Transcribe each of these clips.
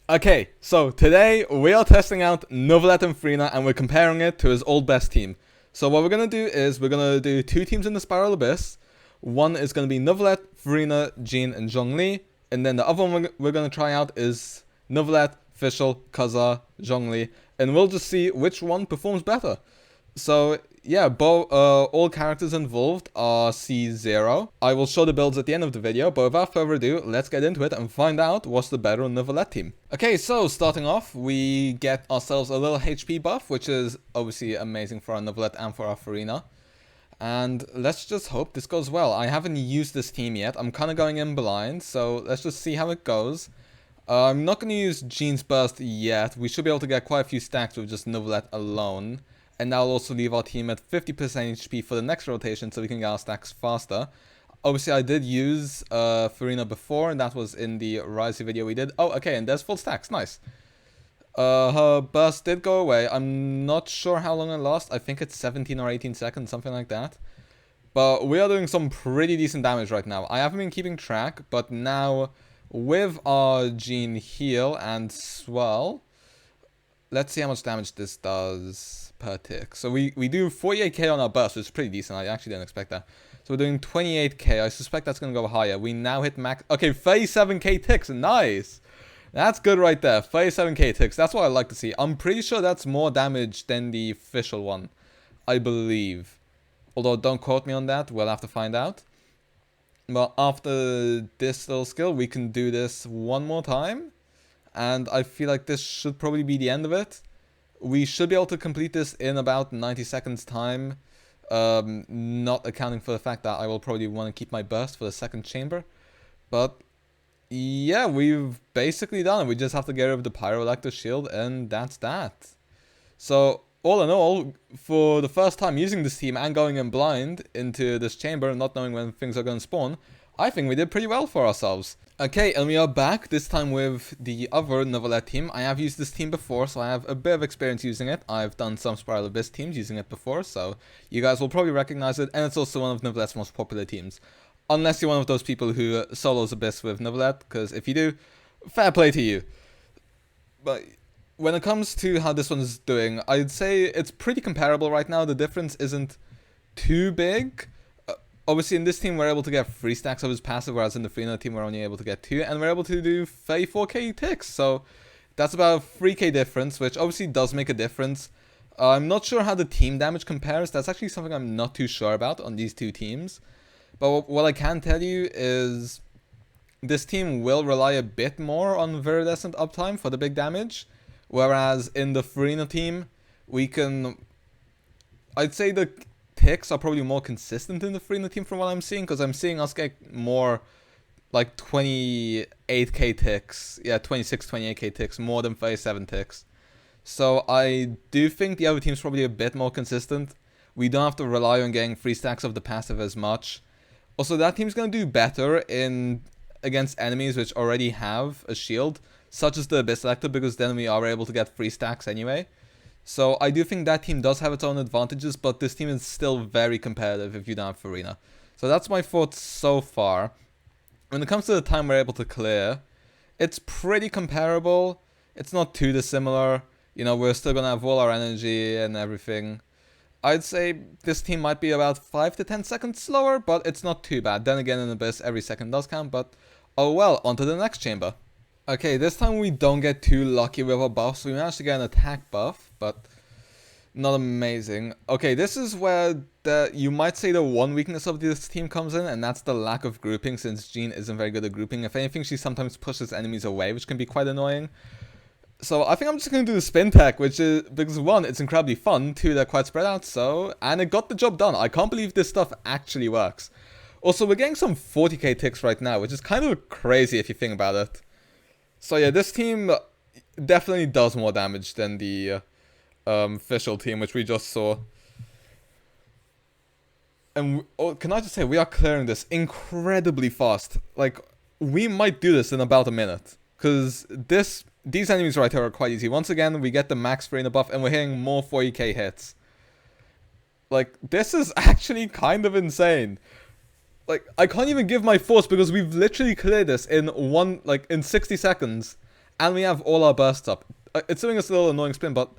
Okay, so today we are testing out Neuvillette and FURINA and we're comparing it to his old best team. So what we're going to do is we're going to do two teams in the Spiral Abyss. One is going to be Neuvillette, FURINA, Jean, and zhongli. And then the other one we're going to try out is Neuvillette, fischl, kazuha, zhongli. And we'll just see which one performs better. So yeah, all characters involved are C0. I will show the builds at the end of the video, but without further ado, let's get into it and find out what's the better Neuvillette team. Okay, so starting off, we get ourselves a little HP buff, which is obviously amazing for our Neuvillette and for our FURINA. And let's just hope this goes well. I haven't used this team yet. I'm kind of going in blind, so let's just see how it goes. I'm not going to use Jean's Burst yet. We should be able to get quite a few stacks with just Neuvillette alone. And that'll also leave our team at 50% HP for the next rotation so we can get our stacks faster. Obviously, I did use FURINA before, and that was in the Risey video we did. Oh, okay, and there's full stacks. Nice. Her burst did go away. I'm not sure how long it lasts. I think it's 17 or 18 seconds, something like that. But we are doing some pretty decent damage right now. I haven't been keeping track, but now with our Jean heal and swell, let's see how much damage this does per tick. So we do 48k on our burst, which is pretty decent. I actually didn't expect that. So we're doing 28k. I suspect that's going to go higher. We now hit max. Okay, 37k ticks. Nice. That's good right there. 37k ticks. That's what I like to see. I'm pretty sure that's more damage than the official one, I believe. Although don't quote me on that. We'll have to find out. But after this little skill, we can do this one more time. And I feel like this should probably be the end of it. We should be able to complete this in about 90 seconds time. Not accounting for the fact that I will probably want to keep my burst for the second chamber. But yeah, we've basically done it. We just have to get rid of the Pyrolector shield and that's that. So all in all, for the first time using this team and going in blind into this chamber and not knowing when things are going to spawn, I think we did pretty well for ourselves. Okay, and we are back, this time with the other Neuvillette team. I have used this team before, so I have a bit of experience using it. I've done some Spiral Abyss teams using it before, so you guys will probably recognize it, and it's also one of Neuvillette's most popular teams. Unless you're one of those people who solos Abyss with Neuvillette, because if you do, fair play to you. But when it comes to how this one's doing, I'd say it's pretty comparable right now. The difference isn't too big. Obviously, in this team, we're able to get 3 stacks of his passive, whereas in the FURINA team, we're only able to get 2, and we're able to do 34k ticks, so that's about a 3k difference, which obviously does make a difference. I'm not sure how the team damage compares. That's actually something I'm not too sure about on these two teams. But what I can tell you is this team will rely a bit more on Viridescent uptime for the big damage, whereas in the FURINA team, we can... I'd say the ticks are probably more consistent in the FURINA team from what I'm seeing, because I'm seeing us get more like 28k ticks, yeah, 26, 28k ticks, more than 37 ticks. So I do think the other team's probably a bit more consistent. We don't have to rely on getting 3 stacks of the passive as much. Also, that team's going to do better against enemies which already have a shield, such as the Abyss Selector, because then we are able to get 3 stacks anyway. So I do think that team does have its own advantages, but this team is still very competitive if you don't have FURINA. So that's my thoughts so far. When it comes to the time we're able to clear, it's pretty comparable. It's not too dissimilar. You know, we're still going to have all our energy and everything. I'd say this team might be about 5 to 10 seconds slower, but it's not too bad. Then again, in Abyss, every second does count, but oh well, on to the next chamber. Okay, this time we don't get too lucky with our buffs. We managed to get an attack buff, but not amazing. Okay, this is where you might say the one weakness of this team comes in, and that's the lack of grouping, since Jean isn't very good at grouping. If anything, she sometimes pushes enemies away, which can be quite annoying. So I think I'm just going to do the spin tech, which is, because 1, it's incredibly fun, 2, they're quite spread out, and it got the job done. I can't believe this stuff actually works. Also, we're getting some 40k ticks right now, which is kind of crazy if you think about it. So yeah, this team definitely does more damage than the official team, which we just saw. And can I just say, we are clearing this incredibly fast. Like, we might do this in about a minute, because these enemies right here are quite easy. Once again, we get the max FURINA buff, and we're hitting more 40k hits. Like, this is actually kind of insane. Like, I can't even give my thoughts because we've literally cleared this in 60 seconds. And we have all our bursts up. It's doing us a little annoying spin, but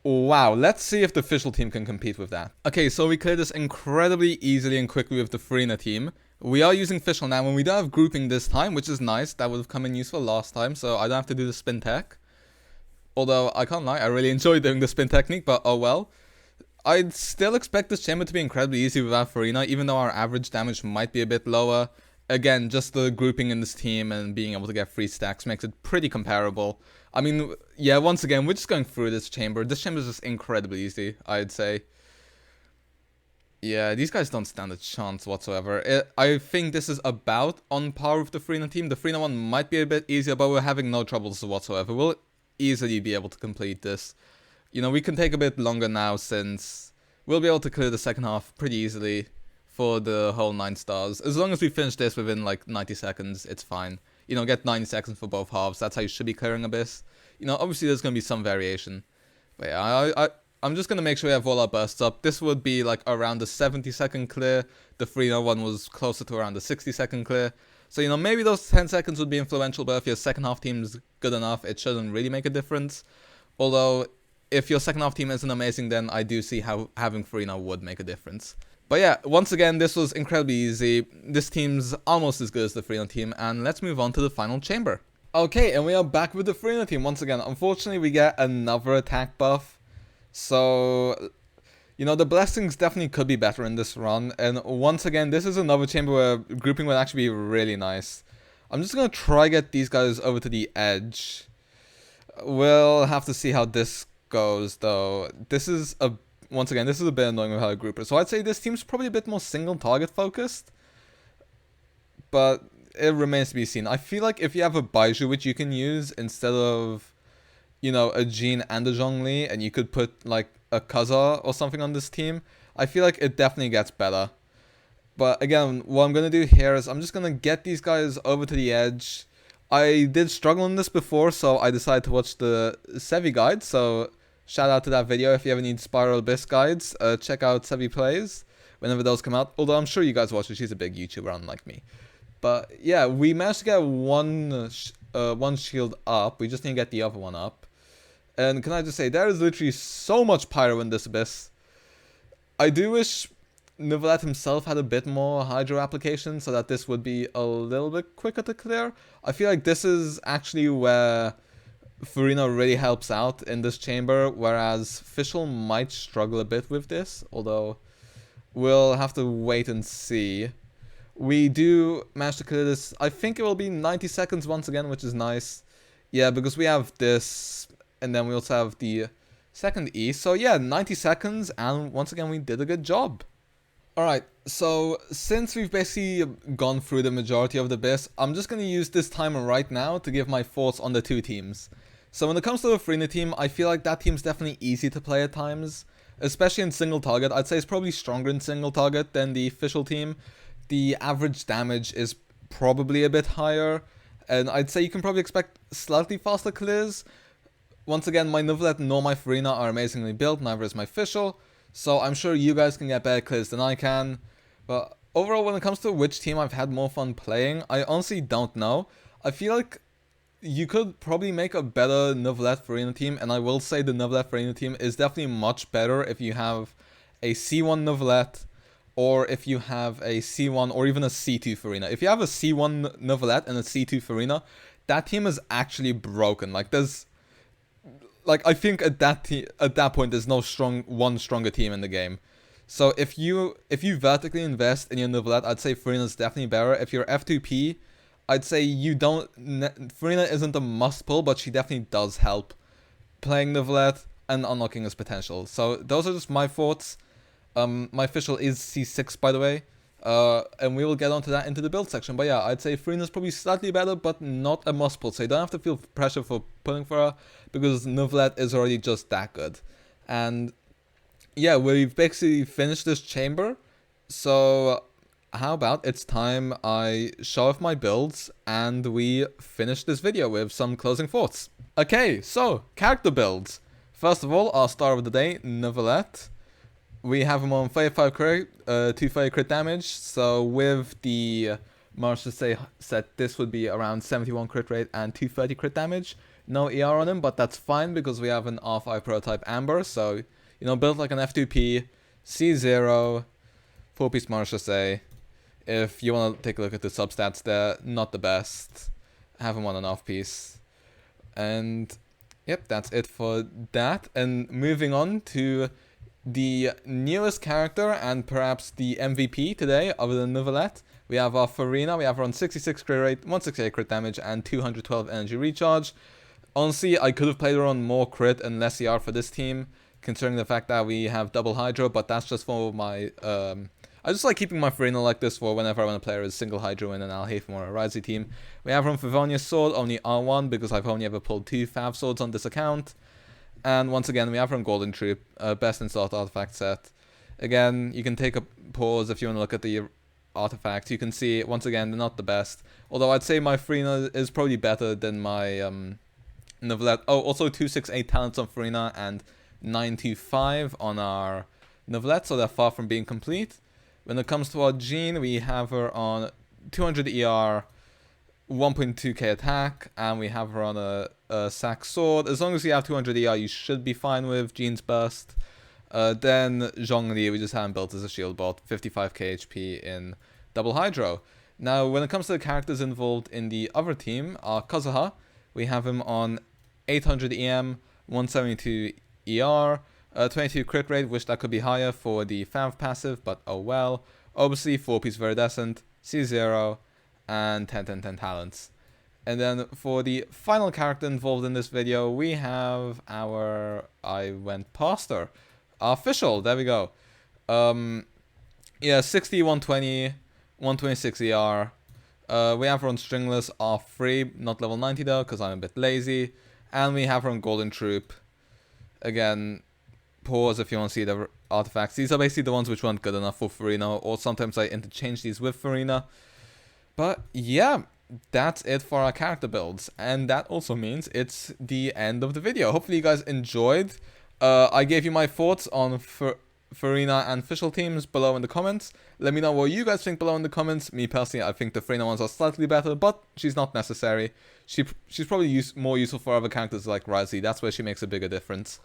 wow, let's see if the fischl team can compete with that. Okay, so we cleared this incredibly easily and quickly with the FURINA team. We are using fischl now, and we don't have grouping this time, which is nice. That would have come in useful last time, so I don't have to do the spin tech. Although, I can't lie, I really enjoy doing the spin technique, but oh well. I'd still expect this chamber to be incredibly easy without FURINA, even though our average damage might be a bit lower. Again, just the grouping in this team and being able to get free stacks makes it pretty comparable. I mean, yeah, once again, we're just going through this chamber. This chamber is just incredibly easy, I'd say. Yeah, these guys don't stand a chance whatsoever. I think this is about on par with the FURINA team. The FURINA one might be a bit easier, but we're having no troubles whatsoever. We'll easily be able to complete this. You know, we can take a bit longer now since we'll be able to clear the second half pretty easily for the whole 9 stars. As long as we finish this within like 90 seconds, it's fine. You know, get 90 seconds for both halves. That's how you should be clearing Abyss. You know, obviously there's going to be some variation. But yeah, I'm just going to make sure we have all our bursts up. This would be like around the 70-second clear. The FURINA one was closer to around the 60-second clear. So, you know, maybe those 10 seconds would be influential, but if your second half team is good enough, it shouldn't really make a difference. Although, if your second half team isn't amazing, then I do see how having FURINA would make a difference. But yeah, once again, this was incredibly easy. This team's almost as good as the FURINA team, and let's move on to the final chamber. Okay, and we are back with the FURINA team once again. Unfortunately, we get another attack buff. So, you know, the blessings definitely could be better in this run. And once again, this is another chamber where grouping would actually be really nice. I'm just going to try get these guys over to the edge. We'll have to see how this goes, though. This is a... Once again, this is a bit annoying with how I group it. So I'd say this team's probably a bit more single target focused. But it remains to be seen. I feel like if you have a Baiju which you can use instead of, you know, a Jean and a Zhongli, and you could put like a kazuha or something on this team, I feel like it definitely gets better. But again, what I'm going to do here is I'm just going to get these guys over to the edge. I did struggle in this before, so I decided to watch the Sevi guide. So shout out to that video. If you ever need Spiral Abyss guides, check out Sevi Plays whenever those come out. Although I'm sure you guys watch it. She's a big YouTuber, unlike me. But yeah, we managed to get one shield up. We just need to get the other one up. And can I just say, there is literally so much pyro in this Abyss. I do wish Neuvillette himself had a bit more hydro application so that this would be a little bit quicker to clear. I feel like this is actually where FURINA really helps out in this chamber, whereas fischl might struggle a bit with this, although we'll have to wait and see. We do manage to clear this. I think it will be 90 seconds once again, which is nice. Yeah, because we have this, and then we also have the second E. So yeah, 90 seconds, and once again, we did a good job. Alright, so since we've basically gone through the majority of the Abyss, I'm just going to use this timer right now to give my thoughts on the two teams. So when it comes to the FURINA team, I feel like that team's definitely easy to play at times, especially in single target. I'd say it's probably stronger in single target than the fischl team. The average damage is probably a bit higher, and I'd say you can probably expect slightly faster clears. Once again, my Neuvillette nor my FURINA are amazingly built, neither is my fischl, so I'm sure you guys can get better clears than I can. But overall, when it comes to which team I've had more fun playing, I honestly don't know. I feel like you could probably make a better Neuvillette FURINA team, and I will say the Neuvillette FURINA team is definitely much better if you have a C1 Neuvillette, or if you have a C1 or even a C2 FURINA. If you have a C1 Neuvillette and a C2 FURINA, that team is actually broken. Like there's, like I think at that point there's no one stronger team in the game. So if you vertically invest in your Neuvillette, I'd say FURINA is definitely better. If you're F2P, I'd say you don't. FURINA isn't a must pull, but she definitely does help playing Neuvillette and unlocking his potential. So those are just my thoughts. My fischl is C6, by the way, and we will get onto that into the build section. But yeah, I'd say FURINA is probably slightly better, but not a must pull. So you don't have to feel pressure for pulling for her, because Neuvillette is already just that good. And yeah, we've basically finished this chamber. So how about it's time I show off my builds and we finish this video with some closing thoughts. Okay, so character builds. First of all, our star of the day, Neuvillette. We have him on 35 crit, 230 crit damage. So with the Marshall said this would be around 71 crit rate and 230 crit damage. No ER on him, but that's fine because we have an R5 prototype Amber, so, you know, built like an F2P, C0, 4-piece Marshall. If you want to take a look at the substats, they're not the best. Have him on an off-piece. And, yep, that's it for that. And moving on to the newest character and perhaps the MVP today, other than Neuvillette, we have our FURINA. We have her on 66 crit rate, 168 crit damage, and 212 energy recharge. Honestly, I could have played her on more crit and less ER for this team, considering the fact that we have double Hydro, but that's just for my... I just like keeping my FURINA like this for whenever I want to play her as single Hydro in an Alhaven or a Ryze team. We have her on Favonia's Sword, only R1, because I've only ever pulled 2 Fav Swords on this account. And once again, we have her on Golden Troop, best in slot artifact set. Again, you can take a pause if you want to look at the artifacts. You can see, once again, they're not the best. Although I'd say my FURINA is probably better than my Neuvillette. Oh, also 268 talents on FURINA and 925 on our Neuvillette, so they're far from being complete. When it comes to our Jean, we have her on 200 ER, 1.2k attack, and we have her on a sack sword. As long as you have 200 ER, you should be fine with Jean's burst. Then zhongli, we just haven't built as a shield bot, 55k HP in double Hydro. Now, when it comes to the characters involved in the other team, our kazuha, we have him on 800 EM, 172 ER, 22 crit rate, which that could be higher for the Fav passive, but oh well. Obviously, 4-piece Viridescent, C0, and 10-10-10 talents. And then for the final character involved in this video, we have our... I went past her. Our fischl, there we go. Yeah, 60, 120, 126 ER. We have her on Stringless, R3, not level 90 though, because I'm a bit lazy. And we have her on Golden Troop. Again, pause if you want to see the artifacts. These are basically the ones which weren't good enough for FURINA, or sometimes I interchange these with FURINA. But yeah, that's it for our character builds, and that also means it's the end of the video. Hopefully you guys enjoyed. I gave you my thoughts on FURINA and fischl teams below in the comments. Let me know what you guys think below in the comments. Me personally, I think the FURINA ones are slightly better, but she's not necessary. She's probably more useful for other characters like Ryze. That's where she makes a bigger difference.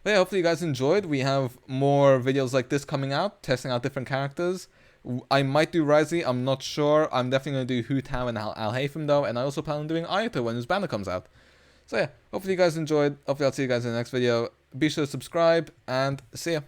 But yeah, hopefully you guys enjoyed. We have more videos like this coming out, testing out different characters. I might do Ryze, I'm not sure. I'm definitely going to do Hu Tao and Alhaven though, and I also plan on doing Ayato when his banner comes out. So yeah, hopefully you guys enjoyed. Hopefully I'll see you guys in the next video. Be sure to subscribe, and see ya.